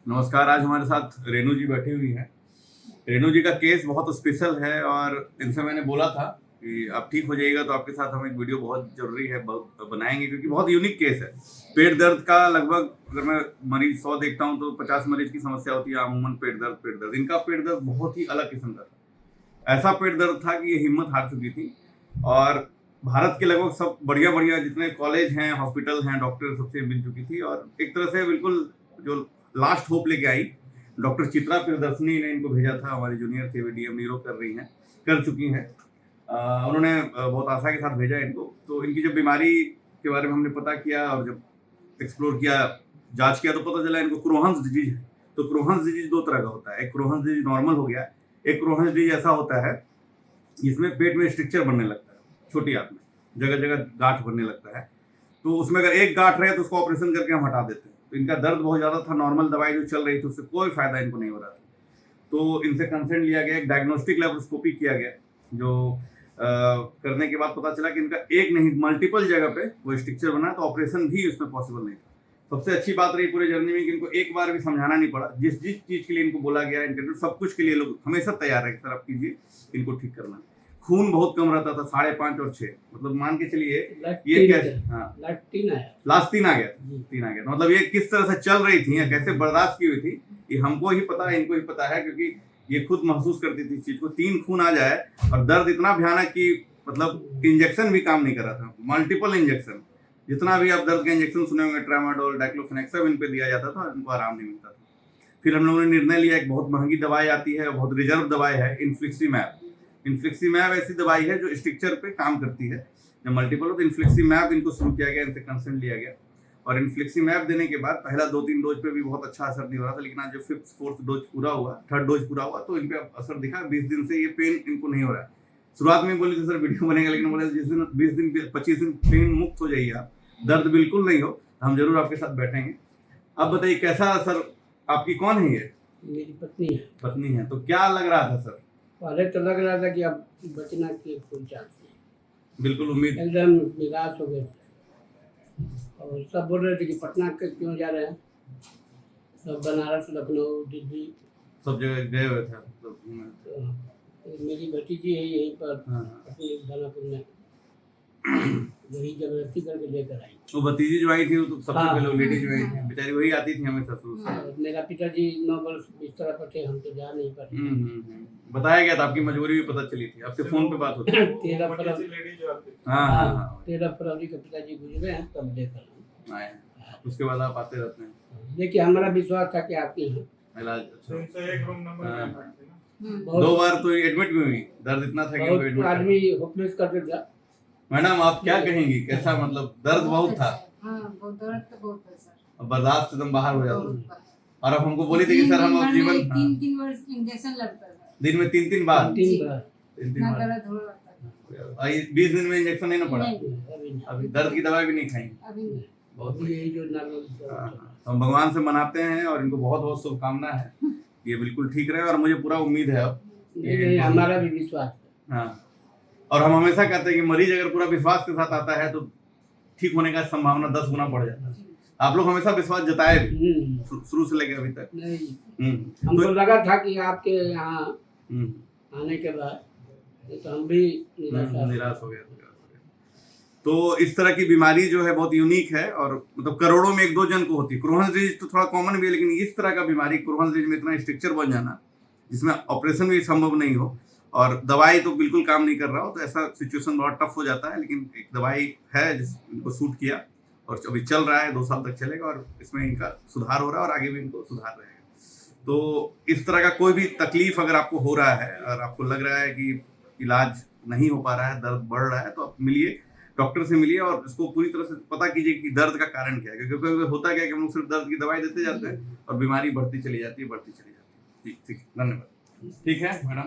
नमस्कार। आज हमारे साथ रेणु जी बैठी हुई हैं। रेणु जी का केस बहुत स्पेशल है और इनसे मैंने बोला था कि आप ठीक हो जाइएगा तो आपके साथ हम एक वीडियो बहुत जरूरी है बनाएंगे, क्योंकि बहुत यूनिक केस है। पेट दर्द का लगभग अगर मैं मरीज 100 देखता हूँ तो 50 मरीज की समस्या होती है अमूमन पेट दर्द। इनका पेट दर्द बहुत ही अलग किस्म का था। ऐसा पेट दर्द था कि ये हिम्मत हार चुकी थी और भारत के लगभग सब बढ़िया बढ़िया जितने कॉलेज हैं, हॉस्पिटल हैं, डॉक्टर सबसे मिल चुकी थी और एक तरह से बिल्कुल जो लास्ट होप लेके आई। डॉक्टर चित्रा प्रियदर्शनी ने इनको भेजा था, हमारी जूनियर थे, डीएम नीरो कर चुकी हैं। उन्होंने बहुत आशा के साथ भेजा इनको। तो इनकी जब बीमारी के बारे में हमने पता किया और जब एक्सप्लोर किया, जांच किया, तो पता चला इनको क्रोहन्स डिजीज है। तो क्रोहन्स डिजीज दो तरह का होता है, एक क्रोहन्स डिजीज नॉर्मल हो गया, एक क्रोहन्स डिजीज ऐसा होता है जिसमें पेट में स्ट्रक्चर बनने लगता है, छोटी आंत में जगह जगह गांठ बनने लगता है। तो उसमें अगर एक गांठ रहे तो उसको ऑपरेशन करके हम हटा देते हैं। तो इनका दर्द बहुत ज़्यादा था, नॉर्मल दवाई जो चल रही थी उससे कोई फायदा इनको नहीं हो रहा था। तो इनसे कंसेंट लिया गया, एक डायग्नोस्टिक लेप्रोस्कोपी किया गया, जो करने के बाद पता चला कि इनका एक नहीं मल्टीपल जगह पे वो स्ट्रक्चर बना, तो ऑपरेशन भी उसमें पॉसिबल नहीं था। सबसे अच्छी बात रही पूरे जर्नी में कि इनको एक बार भी समझाना नहीं पड़ा। जिस जिस चीज़ के लिए इनको बोला गया, इनके सब कुछ के लिए लोग हमेशा तैयार है कि सर आप कीजिए, इनको ठीक करना। खून बहुत कम रहता था, 5.5 और 6, मतलब मान के चलिए ये कैसे, हाँ लास्ट 3 आ गया था। मतलब ये किस तरह से चल रही थी या कैसे बर्दाश्त की हुई थी, ये हमको ही पता है, इनको ही पता है, क्योंकि ये खुद महसूस करती थी इस चीज को। 3 खून आ जाए और दर्द इतना भयानक कि मतलब इंजेक्शन भी काम नहीं कर रहा था, मल्टीपल इंजेक्शन, जितना भी आप दर्द के इंजेक्शन सुने होंगे, ट्रामाडोल, डाइक्लोफेनेक, सब इन पे दिया जाता था, इनको आराम नहीं मिलता था। फिर हम लोगों ने निर्णय लिया, एक बहुत महंगी दवाई आती है, बहुत रिजर्व दवाई है, इन्फ्लिक्सीमैब ऐसी दवाई है जो स्ट्रक्चर पे काम करती है। जब मल्टीपल हो तो इन्फ्लिक्सीमैब इनको शुरू किया गया, इनसे कंसेंट लिया गया। और इन्फ्लिक्सीमैब देने के बाद पहला 2-3 डोज पे भी बहुत अच्छा असर नहीं हो रहा था, लेकिन आज जो 5th-4th डोज पूरा हुआ, 3rd डोज पूरा हुआ, तो इन पे असर दिखा। 20 दिन से ये पेन इनको नहीं हो रहा है। शुरुआत में बोली थी सर वीडियो बनेगा, लेकिन बोले जिस दिन 20 दिन 25 दिन पेन मुक्त हो जाइए आप, दर्द बिल्कुल नहीं हो, हम जरूर आपके साथ बैठेंगे। अब बताइए कैसा असर, आपकी कौन है ये? मेरी पत्नी है। तो क्या लग रहा था सर? पहले तो लग रहा था कि अब बचना की कोई चांस नहीं, बिल्कुल उम्मीद, एकदम निराश हो गए थे। और सब बोल रहे थे कि पटना के क्यों जा रहे हैं, सब बनारस, लखनऊ, दिल्ली सब जगह गए हुए थे। तो मेरी भतीजी है यहीं पर अपने दानापुर में, वही जबरदस्ती करके लेकर आई। वो भतीजी जो आई थी वो तो सबसे पहले लेडी जो आई थी, बेचारी वही आती थी हमेशा शुरू से। मेरा पिताजी 9 वर्ष बिस्तर पर थे, हम तो जा नहीं पाते। बताया गया था, आपकी मजबूरी भी पता चली थी, आपसे फोन पे बात होती है। 13 फरवरी को पिताजी गुजरे हैं, तब लेकर आए। उसके बाद आप आते रहते हैं। देखिए हमारा विश्वास था कि आपके यहाँ इलाज अच्छा। 2 बार तो एडमिट भी हुई, दर्द इतना था कि आदमी होपलेस कर दिया। मैडम आप क्या कहेंगी, कैसा मतलब दर्द बहुत था? दर्द तो बहुत है सर, बर्दाश्त एकदम बाहर हो जाता। और अब हमको बोली थी कि सर हम जीवन 3 वर्ष इंजेक्शन लगता था, दिन में 3 बार इतना दर्द हो रहा था। 20 दिन में इंजेक्शन नहीं ना पड़ा, अभी दर्द की दवाई भी नहीं खाई। बहुत यही जो तो हम भगवान से मनाते हैं और इनको बहुत बहुत शुभकामना है, ये बिल्कुल ठीक रहे। और मुझे पूरा उम्मीद है अब, हमारा भी विश्वास है। हाँ, और हम हमेशा कहते हैं कि मरीज अगर पूरा विश्वास के साथ आता है तो ठीक होने का संभावना 10 गुना बढ़ जाता है। आप लोग हमेशा विश्वास जताए भी शुरू से लेकर अभी तक। हमको लगा था कि आपके यहाँ आने के बाद तो हम भी निराश हो गए। तो इस तरह की बीमारी जो है बहुत यूनिक है और मतलब करोड़ों में 1-2 जन को होती है। क्रोहन्स डिजीज तो थोड़ा कॉमन भी है, लेकिन इस तरह का बीमारी क्रोहन्स डिजीज में इतना स्ट्रक्चर बन जाना जिसमें ऑपरेशन भी संभव नहीं हो और दवाई तो बिल्कुल काम नहीं कर रहा हो, तो ऐसा सिचुएशन बहुत टफ हो जाता है। लेकिन एक दवाई है जिसको सूट किया और अभी चल रहा है, 2 साल तक चलेगा और इसमें इनका सुधार हो रहा है और आगे भी इनको सुधार रहेगा। तो इस तरह का कोई भी तकलीफ अगर आपको हो रहा है और आपको लग रहा है कि इलाज नहीं हो पा रहा है, दर्द बढ़ रहा है, तो आप मिलिए, डॉक्टर से मिलिए और इसको पूरी तरह से पता कीजिए कि दर्द का कारण क्या है। क्योंकि होता क्या है कि हम लोग सिर्फ दर्द की दवाई देते जाते हैं और बीमारी बढ़ती चली जाती है। ठीक, धन्यवाद। ठीक है मैडम।